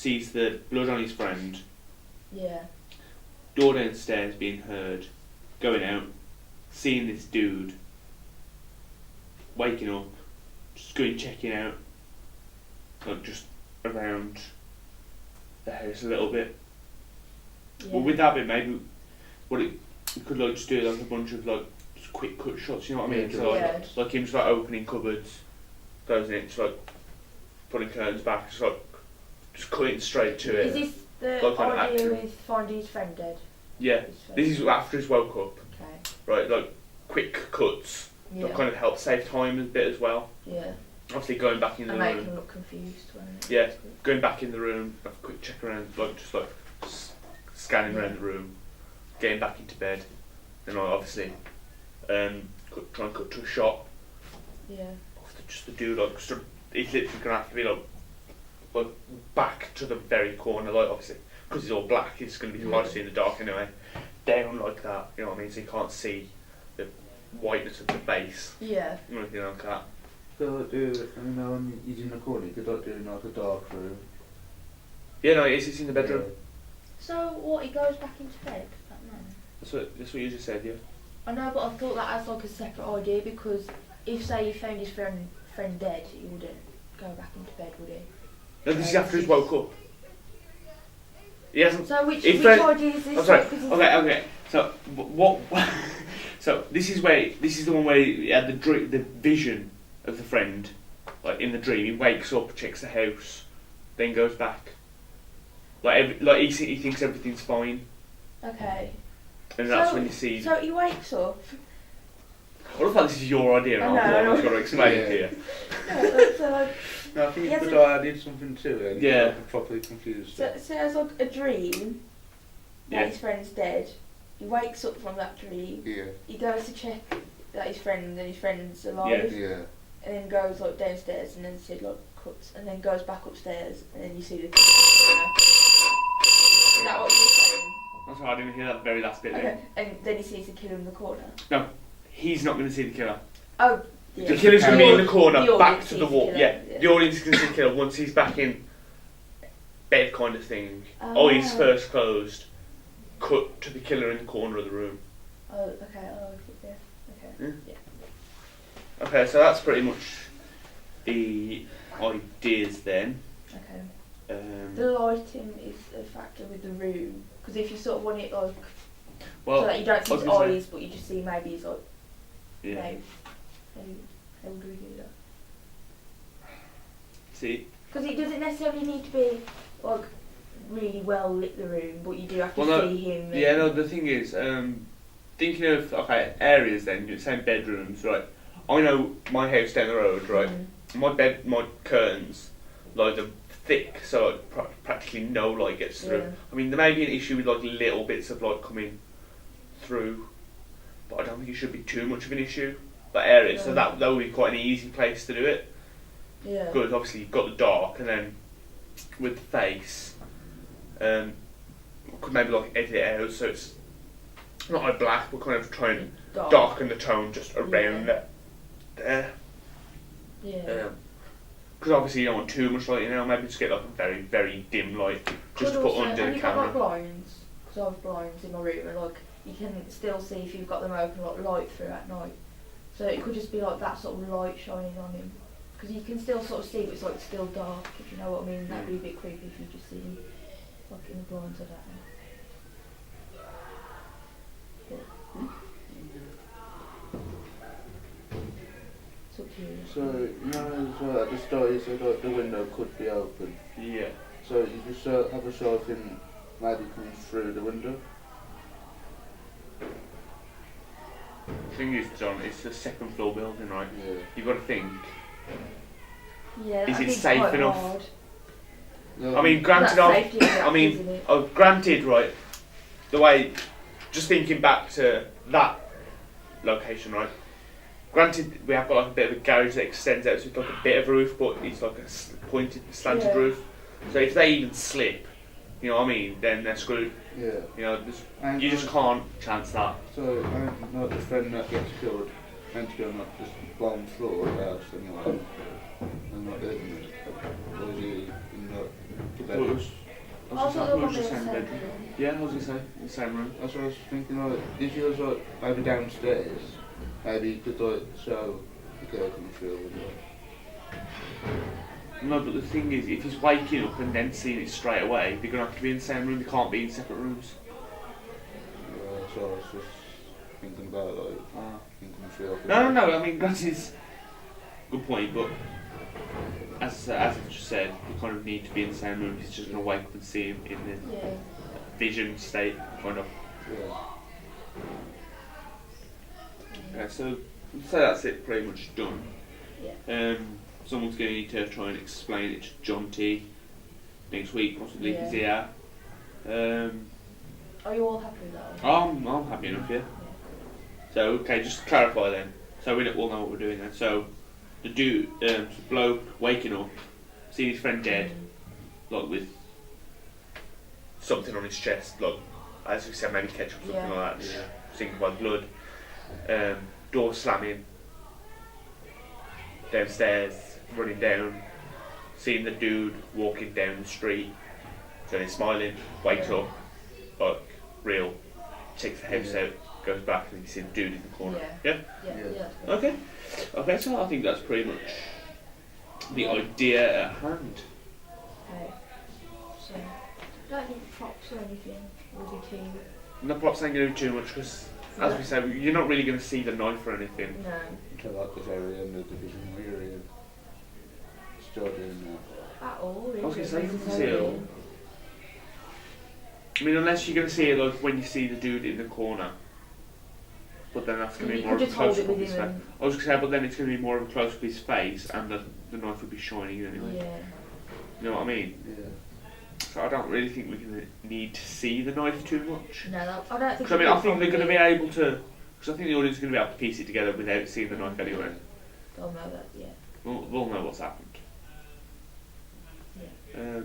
sees the blood on his friend. Yeah. Door downstairs being heard, going out, seeing this dude, waking up, just going checking out, like just around the house a little bit. Yeah. Well, with that bit, maybe what it you could like just do like a bunch of like just quick cut shots. You know what I mean? Yeah, So yeah. like him just like opening cupboards, closing it, just like putting curtains back, just like just cutting straight to it. Is this the Like kind of idea action. with finding his friend dead? Yeah, His friend? this is after he's woke up, Okay. right? Like quick cuts Yeah. that kind of help save time a bit as well. Yeah. Obviously going back in the And make room, him look confused. When Yeah. going back in the room, have a quick check around, like just like scanning around the room, getting back into bed, and like, obviously try and cut to a shot Yeah. of just the dude like he's literally gonna have to be like back to the very corner, like obviously because he's all black, it's gonna be hard to see in the dark anyway. Down like that, you know what I mean? So you can't see the whiteness of the base Yeah. or anything like that. So like do, I mean, when he's in the corner, you could like do like a dark room. Yeah, no, it's in the bedroom. So what? He goes back into bed that night? That's what you just said, yeah. I know, but I thought that as like a separate idea because if say you found his friend dead, he wouldn't go back into bed, would he? No, this is after he's woke up. He hasn't. So which If idea is this? Oh, sorry. Like, 'cause he's- Okay. So what? So this is the one where he had the vision of the friend, like in the dream. He wakes up, checks the house, then goes back. He thinks everything's fine, Okay. and that's So- when you see. So he wakes up. What if this is your idea? And I know, I I've know. got to explain it to you. So like, No, I think He it's hasn't- the I did something to it. And Yeah. like, properly confused. so he has like a dream that Yeah. his friend's dead. He wakes up from that dream. Yeah. He goes to check that his friend's alive, Yeah. and then goes like downstairs and then see like cuts, and then goes back upstairs and then you see the killer in the corner. Is that what you were saying? I'm sorry, I didn't hear that very last bit. Okay, There. and then he sees the killer in the corner. No, he's not going to see the killer. Oh, yeah. The killer's going to be in the corner, The back audience to the sees wall. killer, Yeah, yeah. the audience is going to see the killer once he's back in bed, kind of thing. Eyes Ah. first closed, cut to the killer in the corner of the room. Oh, okay. Oh, yeah. Okay. Yeah. Yeah. Okay, so that's pretty much the ideas then. Okay. Um, The lighting is a factor with the room because if you sort of want it like well, so that you don't see I was his gonna say- eyes, but you just see maybe his like yeah. how would we do that? See, Because it doesn't necessarily need to be like really well lit the room, but you do have to Well, no, see him. yeah. No, the thing is, thinking of areas then, you're saying bedrooms, right? I know my house down the road, right? My curtains, like they're thick, so like, practically no light gets through. Yeah. I mean, there may be an issue with like little bits of light coming through, but I don't think it should be too much of an issue. That area, so No. that would be quite an easy place to do it. Yeah. Good, obviously you've got the dark, and then with the face, could maybe like edit it out so it's not like black, but kind of try and darken the tone just around Yeah. there. Yeah. Because obviously you don't want too much light, maybe just get like a very, very dim light just to put under and the you've got like camera. blinds, because I have blinds in my room, and like you can still see if you've got them open, like light through at night. So it could just be like that sort of light shining on him, because you can still sort of see, but it's like still dark. If you know what I mean, that'd be a bit creepy if you just see him like in the blinds. I don't know. It's up to you. So, you know, so at the start you said like the window could be open. Yeah. So you just have a shot in maybe coming through the window. The thing is, John, it's a second floor building, right? Yeah. You've got to think. Yeah, Is I it think safe quite enough? hard. No, I mean, granted, That's safety net, I mean, isn't it? granted, right? The way, just thinking back to that location, right? Granted, we have got like a bit of a garage that extends out, so it's like a bit of a roof, but it's like a pointed, slanted Yeah. roof. So if they even slip, you know what I mean, then they're screwed. yeah. You know, And you just can't chance that. So, not the friend that gets killed meant to be on like just bottom floor of the house anyway. And not living it. Or is he in the the I thought it bed. was. I I was thought gonna they were say, I thought it was the in the same same bedroom. room. Yeah, I was gonna say the same room. That's what I was thinking, like, if you was like maybe downstairs, maybe you could like show the girl coming through with like, No, but the thing is, if he's waking up and then seeing it straight away, they're gonna have to be in the same room. They can't be in separate rooms. so I was just thinking about like him coming through. Like, No, no, no. I mean, that is a good point, but as I just said, they kind of need to be in the same room. He's just gonna wake up and see him in the Yeah. vision state, kind of. Yeah. Okay, so that's it. Pretty much done. Yeah. Someone's going to need to try and explain it to John T next week, possibly. Yeah. He's here. Are you all happy with that? I'm happy enough, yeah. So, okay, just to clarify then. So we all know what we're doing then. So, the dude, the bloke waking up, seeing his friend dead, like with something on his chest, like, as we said, maybe ketchup, something Yeah. like that, Yeah. sinking by blood. Door slamming, downstairs, running down, seeing the dude walking down the street, so he's smiling, wakes Yeah. up, like, real, takes the house Yeah. out, goes back, and you see the dude in the corner. Yeah. Yeah? Yeah. Yeah. Yeah. that's good. Okay. Okay, so I think that's pretty much the idea at hand. Okay. So, don't need props or anything. Will be too. And the props ain't going to do too much because, as we said, you're not really going to see the knife or anything. No. Until like this area in the division where you're still doing that. At all. Really. I was gonna say, you can see Necessarily. it all. I mean, unless you're going to see it like when you see the dude in the corner. But then that's going to be You more could of a just hold close it up of with his him face. and. I was going to say, but then it's going to be more of a close up of his face and the knife would be shining anyway. Yeah. You know what I mean? Yeah. So I don't really think we're going to need to see the knife too much. No, I don't think. Because I mean, it'll I think they're going to be probably- able to. Because I think the audience is going to be able to piece it together without seeing the knife anyway. They'll know that. Yeah. We'll know what's happened. Yeah.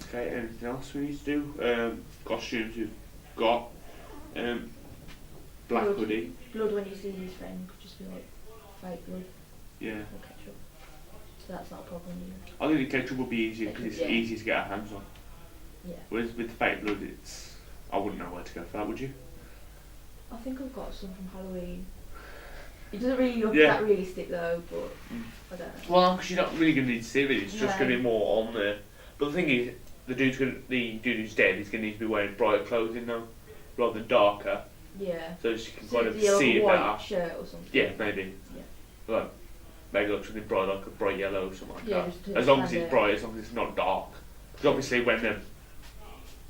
Okay, anything else we need to do? Costumes we've got. Black Blood. hoodie. Blood when you see his friend could just be like fake blood Yeah. or ketchup. So that's not a problem either. I think the ketchup will be easier because it's Yeah. easy to get our hands on. Yeah. Whereas with the fake blood, it's. I wouldn't know where to go for that, would you? I think I've got some from Halloween. It doesn't really look Yeah. that realistic though, but I don't know. Well, because you're not really going to need to see it, it's just No. going to be more on there. But the thing is, the dude who's dead is going to need to be wearing brighter clothing now, rather than darker, Yeah. so you can So kind of yeah, like see a it white better. shirt or something. Yeah, maybe. Yeah. Like, maybe like something bright, like a bright yellow or something like Yeah, that. just to As long as stand it's out. bright, as long as it's not dark. Because obviously when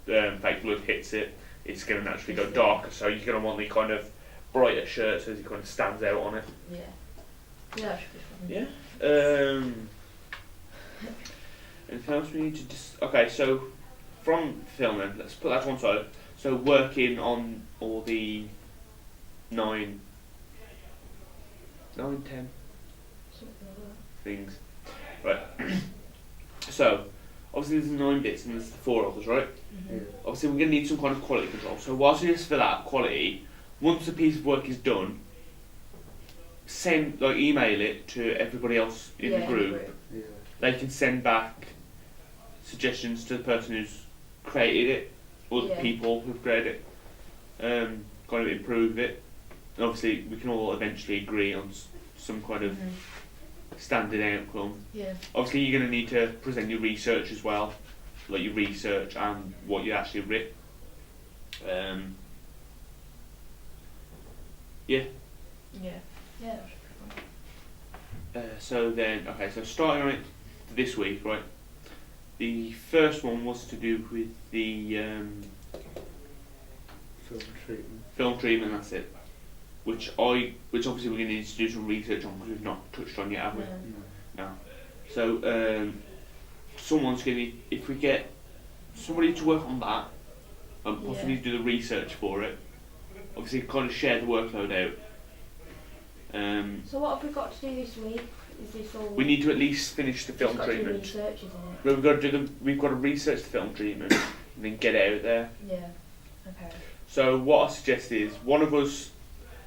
the fake blood hits it, it's going to naturally go Yes. darker, so you're going to want the kind of brighter shirt so it kind of stands out on it. Yeah. Yeah, that should be fun. Yeah. Anything else we need to okay, so from filming, let's put that to one side. So working on all the 9, 10 Something like things. Right. So, obviously there's the 9 bits and there's the 4 of us, right? that. Yeah. Obviously we're going to need some kind of quality control. So whilst it is for that quality, once the piece of work is done, email it to everybody else in Yeah, the group. Yeah. They can send back suggestions to the person who's created it, or the Yeah. people who've created it, kind of improve it. And obviously we can all eventually agree on some kind of standard outcome. Yeah. Obviously you're going to need to present your research as well, like your research and what you actually writ. Yeah. Yeah. Yeah, that should be fun. So then, okay, so starting on it this week, right? The first one was to do with the Film treatment. film treatment. That's it. Which obviously we're going to need to do some research on because we've not touched on yet, have we? No. No. So someone's going to, if we get somebody to work on that, and possibly Yeah. do the research for it. Obviously, kind of share the workload out. So what have we got to do this week? Is this all? We need to at least finish the Just film got to do treatment. research, isn't it? We've got to we've got to research the film treatment and then get it out there. Yeah. Okay. So what I suggest is one of us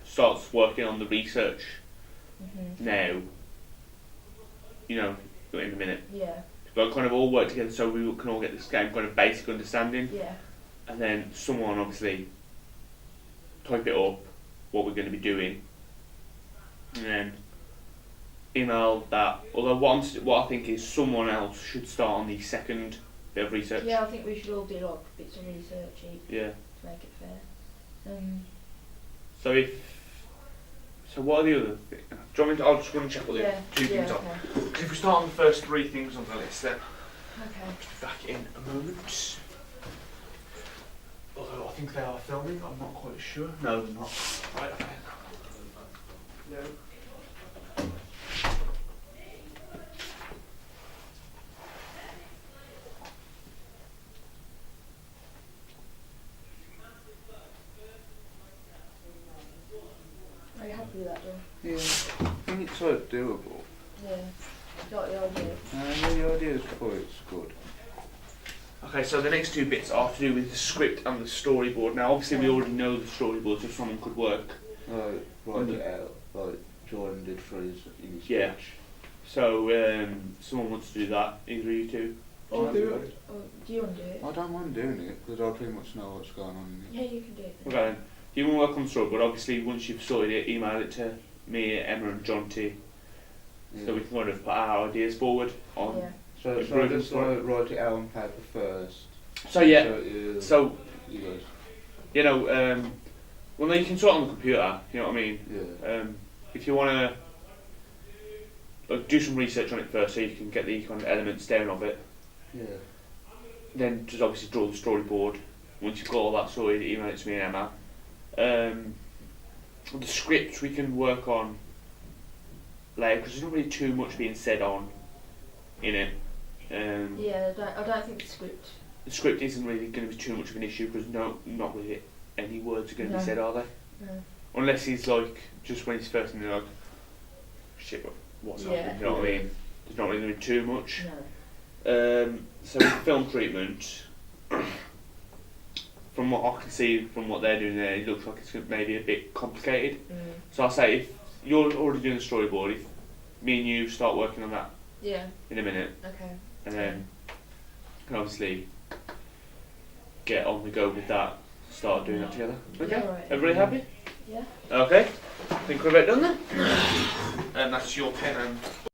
starts working on the research Mhm. now. You know, in a minute. Yeah. like kind of all work together so we can all get this game kind of basic understanding, Yeah. and then someone obviously type it up what we're going to be doing, and then email that. Although what I think is someone else should start on the second bit of research. Yeah, I think we should all do like bits of research each Yeah. to make it fair. So what are the other things? Do you want me to, I'll just go and check what the Yeah. two Yeah. things are. Okay. Because if we start on the first three things on the list, then Okay. I'll be back in a moment. Although I think they are filming, I'm not quite sure. No, they're not. Right, okay. No. Are you happy with that, John? Yeah, I think it's like doable. Yeah. You like the idea? Yeah, the idea is quite good. Okay, so the next two bits are to do with the script and the storyboard. Now, obviously, we already know the storyboard, so someone could work. Write it out, like Jordan did for his in his Yeah. speech. So, someone wants to do that, either of you two. I'll do it. Oh, do you want to do it? I don't mind doing it because I pretty much know what's going on in it. Yeah, you can do it. Okay, then. You want to work on the storyboard, obviously, once you've sorted it, email it to me, Emma, and John T. So we can kind of put our ideas forward on. Yeah. So I improving just story. like write it out on paper first. So yeah, you, so you guys, you know, well, you can sort it on the computer. You know what I mean? yeah. If you want to like, do some research on it first, so you can get the kind of elements down of it. Yeah. Then just obviously draw the storyboard. Once you've got all that sorted, email it to me and Emma. The script we can work on later because there's not really too much being said on in it. Yeah, I don't think the script. The script isn't really going to be too much of an issue because not really any words are going to No. be said, are they? No. Unless he's like just when he's first in, like, shit, what's Yeah. happening? You know what I mean? There's not really going to be too much. No. So with film treatment, from what I can see from what they're doing there, it looks like it's maybe a bit complicated. So I'll say if you're already doing the storyboard, if me and you start working on that Yeah. in a minute, Okay. and then can obviously get on the go with that, start doing that together. Okay? Yeah, alright. Everybody happy? Yeah. Okay. I think we're about done then. And that's your pen and